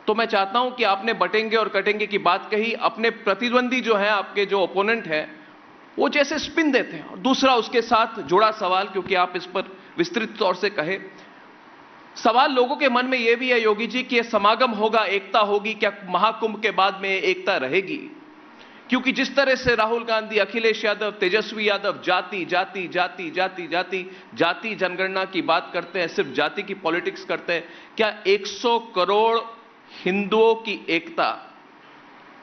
तो मैं चाहता हूं कि आपने बटेंगे और कटेंगे की बात कही, अपने प्रतिद्वंदी जो है, आपके जो ओपोनेंट है, वो जैसे स्पिन देते हैं। और दूसरा उसके साथ जुड़ा सवाल, क्योंकि आप इस पर विस्तृत तौर से कहे, सवाल लोगों के मन में यह भी है योगी जी कि यह समागम होगा, एकता होगी, क्या महाकुंभ के बाद में एकता रहेगी? क्योंकि जिस तरह से राहुल गांधी, अखिलेश यादव, तेजस्वी यादव जाति जाति जाति जाति जाति जाति जनगणना की बात करते हैं, सिर्फ जाति की पॉलिटिक्स करते हैं, क्या 100 करोड़ हिंदुओं की एकता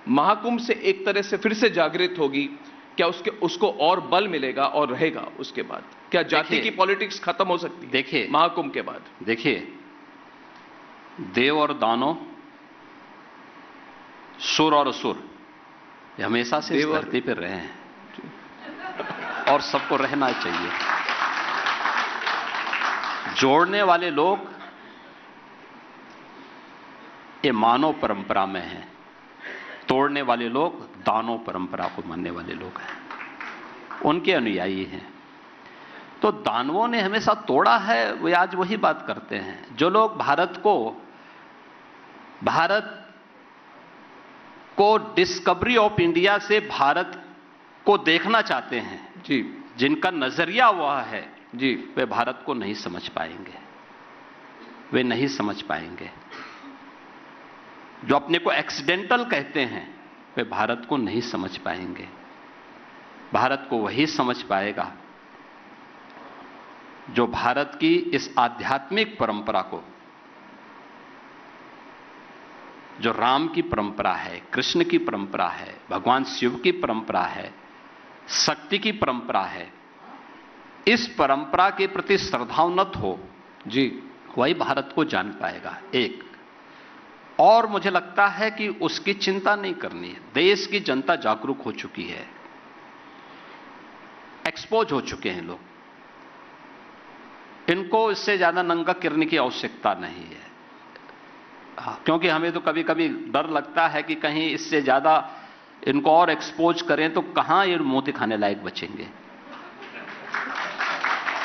महाकुंभ से एक तरह से फिर से जागृत होगी? क्या उसको और बल मिलेगा और रहेगा उसके बाद? क्या जाति की पॉलिटिक्स खत्म हो सकती है देखिए महाकुंभ के बाद? देखिए, देव और दानव, सुर और असुर, ये हमेशा से इस धरती पर रहे हैं और सबको रहना चाहिए। जोड़ने वाले लोग ये मानव परंपरा में हैं, तोड़ने वाले लोग दानव परंपरा को मानने वाले लोग हैं, उनके अनुयायी हैं। तो दानवों ने हमेशा तोड़ा है, वे आज वही बात करते हैं। जो लोग भारत को डिस्कवरी ऑफ इंडिया से भारत को देखना चाहते हैं जी, जिनका नजरिया वह है जी, वे भारत को नहीं समझ पाएंगे, वे नहीं समझ पाएंगे। जो अपने को एक्सीडेंटल कहते हैं वे भारत को नहीं समझ पाएंगे। भारत को वही समझ पाएगा जो भारत की इस आध्यात्मिक परंपरा को, जो राम की परंपरा है, कृष्ण की परंपरा है, भगवान शिव की परंपरा है, शक्ति की परंपरा है, इस परंपरा के प्रति श्रद्धान्वित हो जी, वही भारत को जान पाएगा। एक और मुझे लगता है कि उसकी चिंता नहीं करनी है। देश की जनता जागरूक हो चुकी है, एक्सपोज हो चुके हैं लोग, इनको इससे ज्यादा नंगा करने की आवश्यकता नहीं है। क्योंकि हमें तो कभी कभी डर लगता है कि कहीं इससे ज्यादा इनको और एक्सपोज करें तो कहां ये मोती खाने लायक बचेंगे,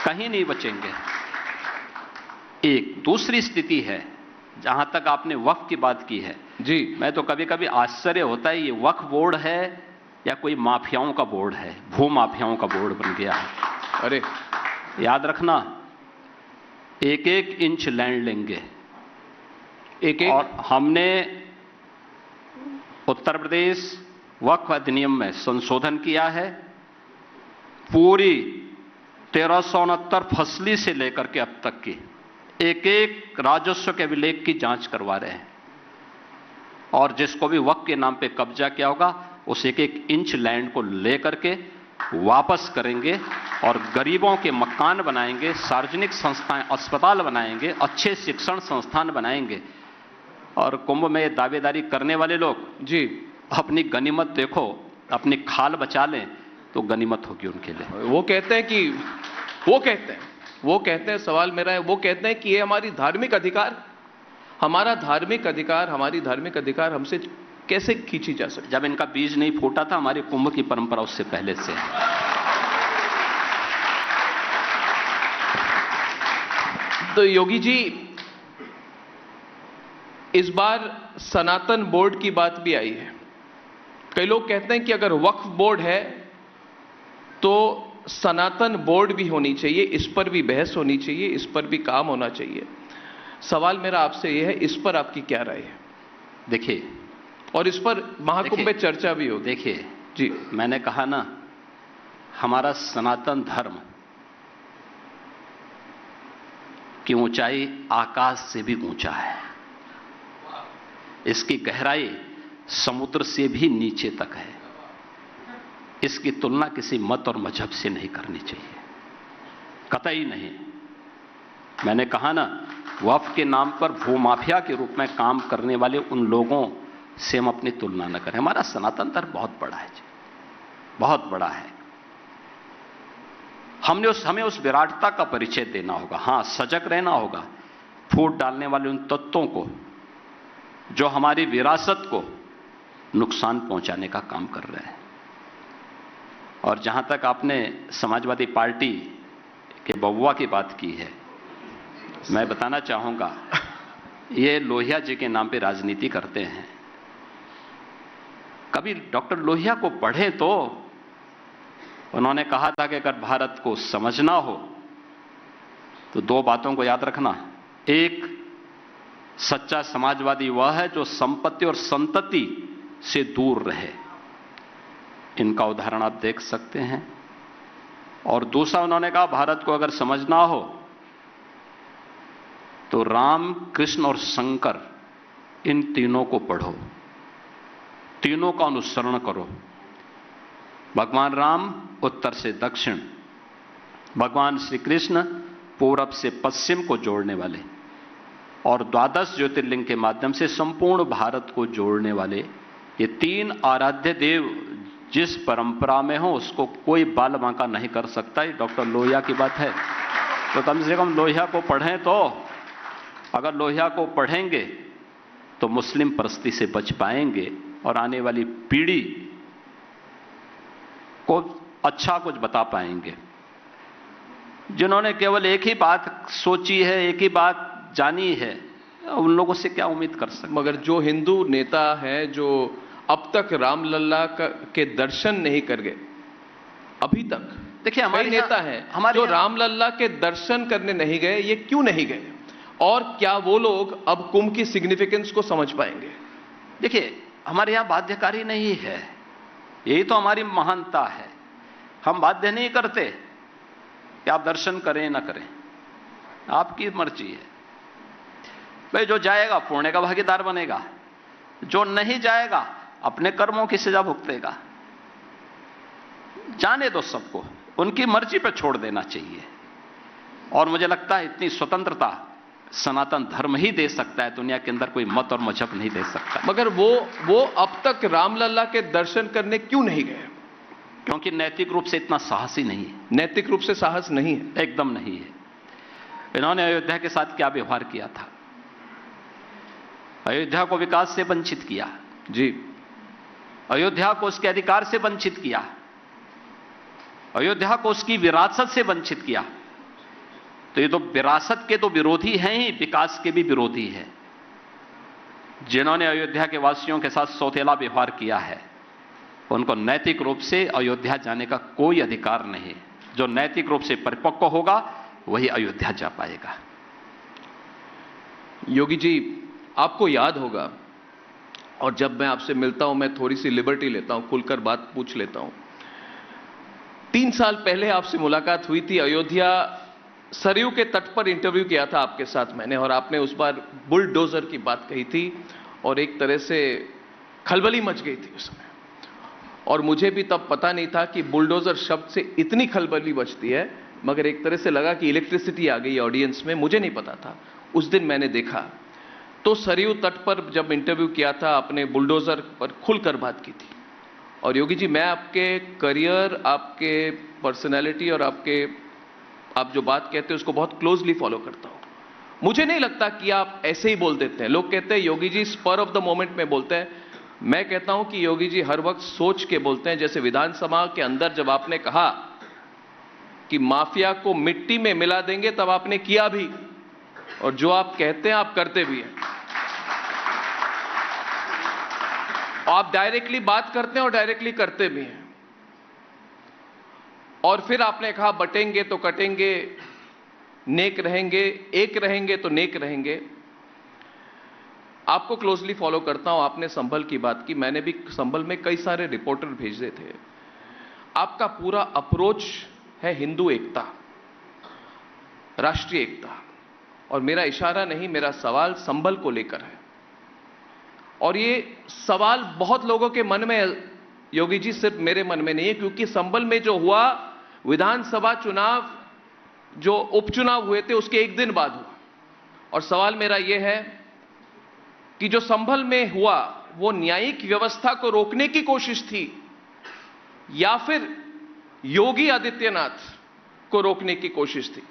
कहीं नहीं बचेंगे। एक दूसरी स्थिति है, जहां तक आपने वक्फ की बात की है जी, मैं तो कभी कभी आश्चर्य होता है, ये वक्फ बोर्ड है या कोई माफियाओं का बोर्ड है, भू माफियाओं का बोर्ड बन गया है। अरे याद रखना, एक एक इंच लैंड लेंगे, एक एक। और हमने उत्तर प्रदेश वक्फ अधिनियम में संशोधन किया है, पूरी 1369 फसली से लेकर के अब तक की एक एक राजस्व के अभिलेख की जांच करवा रहे हैं, और जिसको भी वक्फ के नाम पे कब्जा किया होगा उस एक एक इंच लैंड को लेकर के वापस करेंगे और गरीबों के मकान बनाएंगे, सार्वजनिक संस्थाएं, अस्पताल बनाएंगे, अच्छे शिक्षण संस्थान बनाएंगे। और कुंभ में दावेदारी करने वाले लोग जी, अपनी गनीमत देखो, अपनी खाल बचा लें तो गनीमत होगी उनके लिए। वो कहते हैं कि वो कहते हैं, सवाल मेरा है, वो कहते हैं कि ये हमारी धार्मिक अधिकार, हमारी धार्मिक अधिकार हमसे कैसे खींची जा सकती? जब इनका बीज नहीं फूटा था, हमारी कुंभ की परंपरा उससे पहले से है। तो योगी जी, इस बार सनातन बोर्ड की बात भी आई है। कई लोग कहते हैं कि अगर वक्फ बोर्ड है तो सनातन बोर्ड भी होनी चाहिए, इस पर भी बहस होनी चाहिए, इस पर भी काम होना चाहिए। सवाल मेरा आपसे यह है, इस पर आपकी क्या राय है? देखिए, और इस पर महाकुंभ में चर्चा भी होगी। देखिए जी, मैंने कहा ना, हमारा सनातन धर्म की ऊंचाई आकाश से भी ऊंचा है, इसकी गहराई समुद्र से भी नीचे तक है। इसकी तुलना किसी मत और मजहब से नहीं करनी चाहिए, कतई नहीं। मैंने कहा ना, वक्फ के नाम पर भूमाफिया के रूप में काम करने वाले उन लोगों से हम अपनी तुलना न करें। हमारा सनातन धर्म बहुत बड़ा है जी, बहुत बड़ा है। हमें उस विराटता का परिचय देना होगा। हां, सजग रहना होगा, फूट डालने वाले उन तत्वों को जो हमारी विरासत को नुकसान पहुंचाने का काम कर रहे हैं। और जहां तक आपने समाजवादी पार्टी के बउआ की बात की है, मैं बताना चाहूंगा ये लोहिया जी के नाम पे राजनीति करते हैं। कभी डॉक्टर लोहिया को पढ़ें तो उन्होंने कहा था कि अगर भारत को समझना हो तो दो बातों को याद रखना। एक, सच्चा समाजवादी वह है जो संपत्ति और संतति से दूर रहे। इनका उदाहरण आप देख सकते हैं। और दूसरा, उन्होंने कहा भारत को अगर समझना हो तो राम, कृष्ण और शंकर, इन तीनों को पढ़ो, तीनों का अनुसरण करो। भगवान राम उत्तर से दक्षिण, भगवान श्री कृष्ण पूरब से पश्चिम को जोड़ने वाले, और 12 ज्योतिर्लिंग के माध्यम से संपूर्ण भारत को जोड़ने वाले ये तीन आराध्य देव जिस परंपरा में हो उसको कोई बाल बांका नहीं कर सकता। ये डॉक्टर लोहिया की बात है। तो कम से कम लोहिया को पढ़ें तो, अगर लोहिया को पढ़ेंगे तो मुस्लिम परस्ती से बच पाएंगे और आने वाली पीढ़ी को अच्छा कुछ बता पाएंगे। जिन्होंने केवल एक ही बात सोची है, एक ही बात जानी है, उन लोगों से क्या उम्मीद कर सकते। मगर जो हिंदू नेता है जो अब तक रामलला के दर्शन नहीं कर गए, अभी तक देखिए हमारे नेता हैं जो रामलला के दर्शन करने नहीं गए, ये क्यों नहीं गए? और क्या वो लोग अब कुंभ की सिग्निफिकेंस को समझ पाएंगे? देखिए, हमारे यहां बाध्यकारी नहीं है, यही तो हमारी महानता है। हम बाध्य नहीं करते कि आप दर्शन करें ना करें, आपकी मर्जी है। भाई जो जाएगा पुण्य का भागीदार बनेगा, जो नहीं जाएगा अपने कर्मों की सजा भुगतेगा। जाने दो सबको, उनकी मर्जी पर छोड़ देना चाहिए। और मुझे लगता है इतनी स्वतंत्रता सनातन धर्म ही दे सकता है, दुनिया के अंदर कोई मत और मजहब नहीं दे सकता। मगर वो अब तक रामलला के दर्शन करने क्यों नहीं गए? क्योंकि नैतिक रूप से इतना साहस ही नहीं है। नैतिक रूप से साहस नहीं है, एकदम नहीं है। इन्होंने अयोध्या के साथ क्या व्यवहार किया था? अयोध्या को विकास से वंचित किया जी, अयोध्या को उसके अधिकार से वंचित किया, अयोध्या को उसकी विरासत से वंचित किया। तो ये तो विरासत के तो विरोधी हैं ही, विकास के भी विरोधी हैं। जिन्होंने अयोध्या के वासियों के साथ सौतेला व्यवहार किया है, उनको नैतिक रूप से अयोध्या जाने का कोई अधिकार नहीं। जो नैतिक रूप से परिपक्व होगा वही अयोध्या जा पाएगा। योगी जी, आपको याद होगा, और जब मैं आपसे मिलता हूं मैं थोड़ी सी लिबर्टी लेता हूं, खुलकर बात पूछ लेता हूं। 3 साल पहले आपसे मुलाकात हुई थी, अयोध्या सरयू के तट पर इंटरव्यू किया था आपके साथ मैंने, और आपने उस बार बुलडोजर की बात कही थी और एक तरह से खलबली मच गई थी उसमें। और मुझे भी तब पता नहीं था कि बुलडोजर शब्द से इतनी खलबली मचती है, मगर एक तरह से लगा कि इलेक्ट्रिसिटी आ गई ऑडियंस में, मुझे नहीं पता था। उस दिन मैंने देखा तो सरयू तट पर जब इंटरव्यू किया था आपने, बुलडोजर पर खुलकर बात की थी। और योगी जी, मैं आपके करियर, आपके पर्सनैलिटी और आप जो बात कहते हैं उसको बहुत क्लोजली फॉलो करता हूं। मुझे नहीं लगता कि आप ऐसे ही बोल देते हैं। लोग कहते हैं Yogi ji spur of the moment में बोलते हैं, मैं कहता हूं कि योगी जी हर वक्त सोच के बोलते हैं। जैसे विधानसभा के अंदर जब आपने कहा कि माफिया को मिट्टी में मिला देंगे, तब आपने किया भी, और जो आप कहते हैं आप करते भी हैं। आप डायरेक्टली बात करते हैं और डायरेक्टली करते भी हैं। और फिर आपने कहा बटेंगे तो कटेंगे, नेक रहेंगे, एक रहेंगे तो नेक रहेंगे। आपको क्लोजली फॉलो करता हूं। आपने संभल की बात की, मैंने भी संभल में कई सारे रिपोर्टर भेजे थे। आपका पूरा अप्रोच है हिंदू एकता, राष्ट्रीय एकता। और मेरा इशारा नहीं, मेरा सवाल संभल को लेकर है। और ये सवाल बहुत लोगों के मन में है योगी जी, सिर्फ मेरे मन में नहीं है, क्योंकि संभल में जो हुआ विधानसभा चुनाव, जो उपचुनाव हुए थे उसके एक दिन बाद हुआ। और सवाल मेरा यह है कि जो संभल में हुआ वो न्यायिक व्यवस्था को रोकने की कोशिश थी या फिर योगी आदित्यनाथ को रोकने की कोशिश थी,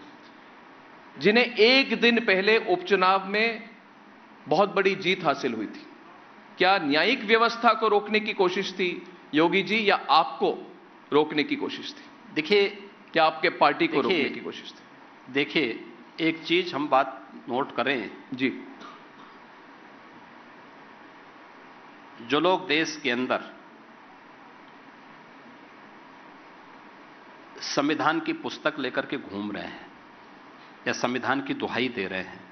जिन्हें एक दिन पहले उपचुनाव में बहुत बड़ी जीत हासिल हुई थी? क्या न्यायिक व्यवस्था को रोकने की कोशिश थी योगी जी, या आपको रोकने की कोशिश थी? देखिए, क्या आपके पार्टी को रोकने की कोशिश थी? देखिए, एक चीज हम बात नोट करें जी, जो लोग देश के अंदर संविधान की पुस्तक लेकर के घूम रहे हैं या संविधान की दुहाई दे रहे हैं,